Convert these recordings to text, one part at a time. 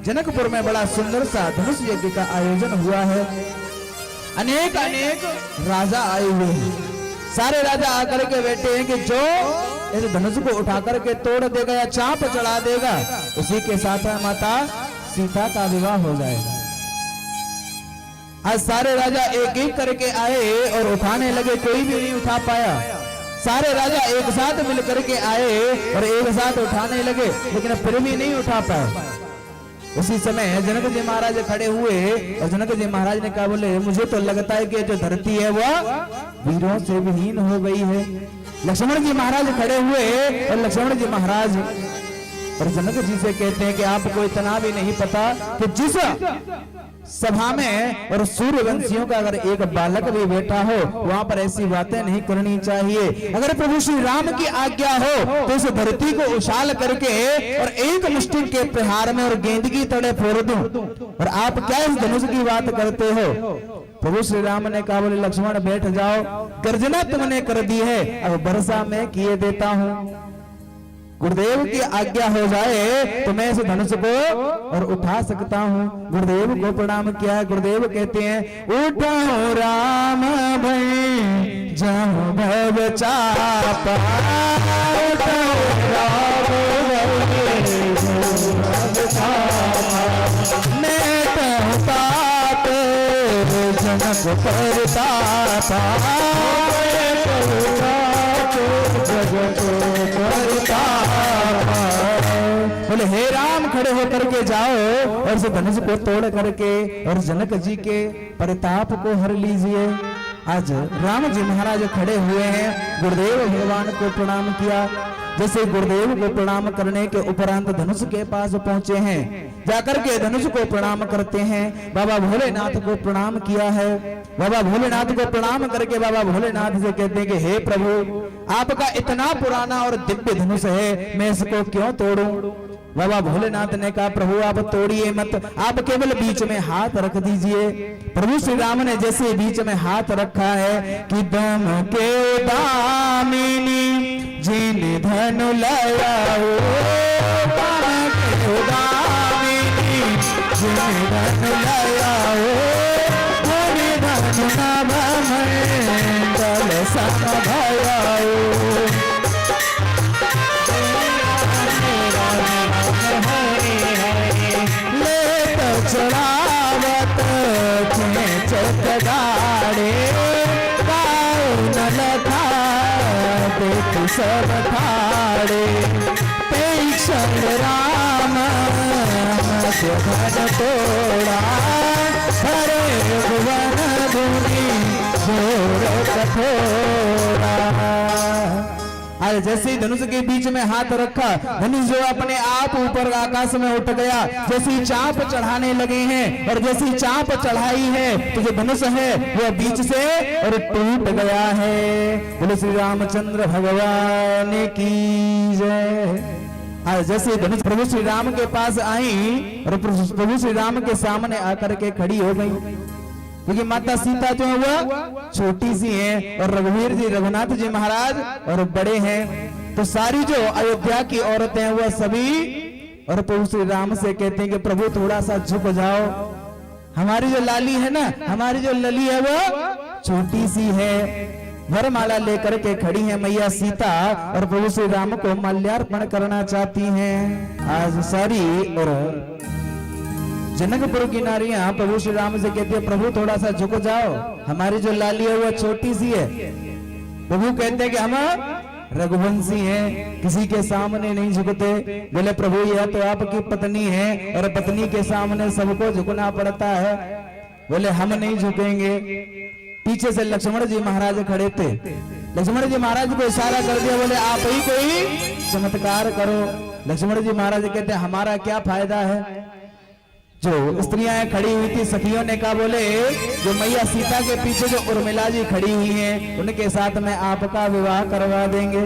जनकपुर में बड़ा सुंदर सा धनुष यज्ञ का आयोजन हुआ है। अनेक अनेक राजा आए हुए हैं। सारे राजा आकर के बैठे हैं कि जो इस धनुष को उठा करके तोड़ देगा या चाप चढ़ा देगा उसी के साथ माता सीता का विवाह हो जाएगा। आज सारे राजा एक एक करके आए और उठाने लगे, कोई भी नहीं उठा पाया। सारे राजा एक साथ मिलकर के आए और एक साथ उठाने लगे, लेकिन फिर भी नहीं उठा पाए। उसी समय जनक जी महाराज खड़े हुए और जनक जी महाराज ने कहा, बोले मुझे तो लगता है कि जो धरती है वह वीरों से विहीन हो गई है। लक्ष्मण जी महाराज खड़े हुए और लक्ष्मण जी महाराज और जनक जी से कहते हैं कि आपको इतना भी नहीं पता कि जिस सभा में और सूर्यवंशियों का अगर एक बालक भी बैठा हो वहां पर ऐसी बातें नहीं करनी चाहिए। अगर प्रभु श्री राम की आज्ञा हो तो इस धरती को उछाल करके और एक मुष्टि के प्रहार में और गेंद की तरह फोड़ दूं, और आप क्या इस धनुष की बात करते हो। प्रभु श्री राम ने कहा, बोले लक्ष्मण बैठ जाओ, गर्जना तुमने कर दी है, अब वर्षा में किए देता हूं। गुरुदेव की आज्ञा हो जाए तो मैं इस धनुष को और उठा सकता हूँ। गुरुदेव को प्रणाम किया। गुरुदेव कहते हैं, उठाओ राम भई जाओ भव चापा, उठाओ राम भई भव चापा, मैं तो तात जनक परतापा, जगत परतापा। बोले हे राम खड़े होकर के जाओ और इस धनुष को तोड़ करके और जनक जी के प्रताप को हर लीजिए। आज राम जी महाराज खड़े हुए हैं, गुरुदेव भगवान को प्रणाम किया। जैसे गुरुदेव को प्रणाम करने के उपरांत धनुष के पास पहुंचे हैं, जाकर के धनुष को प्रणाम करते हैं। बाबा भोलेनाथ को प्रणाम किया है। बाबा भोलेनाथ को प्रणाम करके बाबा भोलेनाथ से कहते हैं कि हे प्रभु, आपका इतना पुराना और दिव्य धनुष है, मैं इसको क्यों तोड़ूं। बाबा भोलेनाथ ने कहा, प्रभु आप तोड़िए मत, आप केवल बीच में हाथ रख दीजिए। प्रभु श्री राम ने जैसे बीच में हाथ रखा है कि दम के दामिनी जिन धनु लयाओ, दम के दामिनी जिन धनु लयाओ, धन धनु नभ मंडल सम भयाओ। चढ़ावत खेचत गाड़े, काउन था देख सब ठाड़े, पेक्षण राम मध्य घन तोड़ा, हरे भुवन धुनी घोर कठोरा। आज जैसे ही धनुष के बीच में हाथ रखा, धनुष जो अपने आप ऊपर आकाश में उठ गया। जैसे ही चाप चढ़ाने लगे हैं और जैसे ही चाप चढ़ाई है तो जो धनुष है वो बीच से और टूट गया है। बोले श्री रामचंद्र भगवान की जय। आज जैसे धनुष प्रभु श्री राम के पास आई और प्रभु श्री राम के सामने आकर के खड़ी हो गई, क्योंकि माता सीता जो है वो छोटी सी है और रघुवीर जी रघुनाथ जी महाराज और बड़े हैं। तो सारी जो अयोध्या की औरतें हैं वो सभी और प्रभु श्री राम से कहते हैं कि प्रभु थोड़ा सा झुक जाओ, हमारी जो लाली है ना, हमारी जो लली है वो छोटी सी है। वरमाला लेकर के खड़ी है मैया सीता और प्रभु श्री राम को माल्यार्पण करना चाहती हैं। आज सारी और जनकपुर की नारियां प्रभु श्री राम से कहती है, प्रभु थोड़ा सा झुक जाओ, हमारी जो लाली है वो छोटी सी है। प्रभु कहते हैं कि हम रघुवंशी हैं, किसी के सामने नहीं झुकते। बोले प्रभु यह तो आपकी पत्नी है और पत्नी के सामने सबको झुकना पड़ता है। बोले हम नहीं झुकेंगे। पीछे से लक्ष्मण जी महाराज खड़े थे। लक्ष्मण जी महाराज को इशारा कर दिया, बोले आप ही कोई चमत्कार करो। लक्ष्मण जी महाराज कहते हैं हमारा क्या फायदा है। जो स्त्रियां खड़ी हुई थी सखियों ने कहा, बोले जो मैया सीता के पीछे जो उर्मिला जी खड़ी हुई हैं उनके साथ में आपका विवाह करवा देंगे।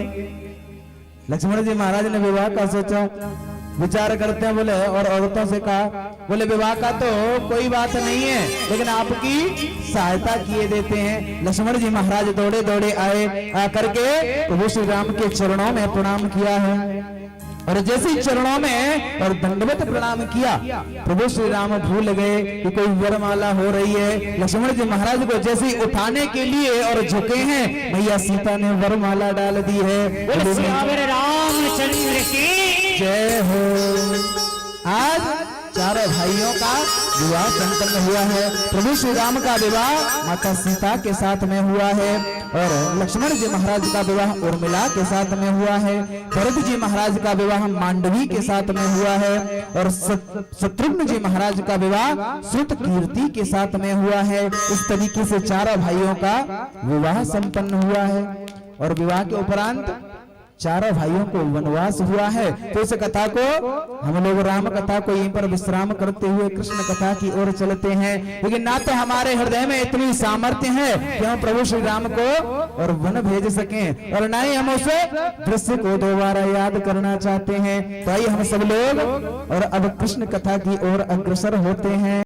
लक्ष्मण जी महाराज ने विवाह का सोचा, विचार करते हैं। बोले और औरतों से कहा, बोले विवाह का तो कोई बात नहीं है, लेकिन आपकी सहायता किए देते हैं। लक्ष्मण जी महाराज दौड़े दौड़े आए, आकर के प्रभु श्री राम के चरणों में प्रणाम किया है। और जैसे ही चरणों में और दंडवत प्रणाम किया, प्रभु श्री राम भूल गए कि कोई वरमाला हो रही है। लक्ष्मण जी महाराज को जैसे ही उठाने के लिए और झुके हैं, मैया सीता ने वरमाला डाल दी है। रामचंद्र की जय हो। आज चारों भाइयों का विवाह संपन्न हुआ है। प्रभु श्री राम का विवाह माता सीता के साथ में हुआ है और लक्ष्मण जी महाराज का विवाह उर्मिला के साथ में हुआ है। भरत जी महाराज का विवाह मांडवी के साथ में हुआ है और शत्रुघ्न जी महाराज का विवाह श्रुत कीर्ति के साथ में हुआ है। इस तरीके से चारों भाइयों का विवाह संपन्न हुआ है और विवाह के उपरांत चारों भाइयों को वनवास हुआ है। तो इस कथा को हम लोग राम कथा को यहीं पर विश्राम करते हुए कृष्ण कथा की ओर चलते हैं। लेकिन ना तो हमारे हृदय में इतनी सामर्थ्य है कि हम प्रभु श्री राम को और वन भेज सकें और ना ही हम उसे दृश्य को दोबारा याद करना चाहते हैं। तो आइए हम सब लोग और अब कृष्ण कथा की ओर अग्रसर होते हैं।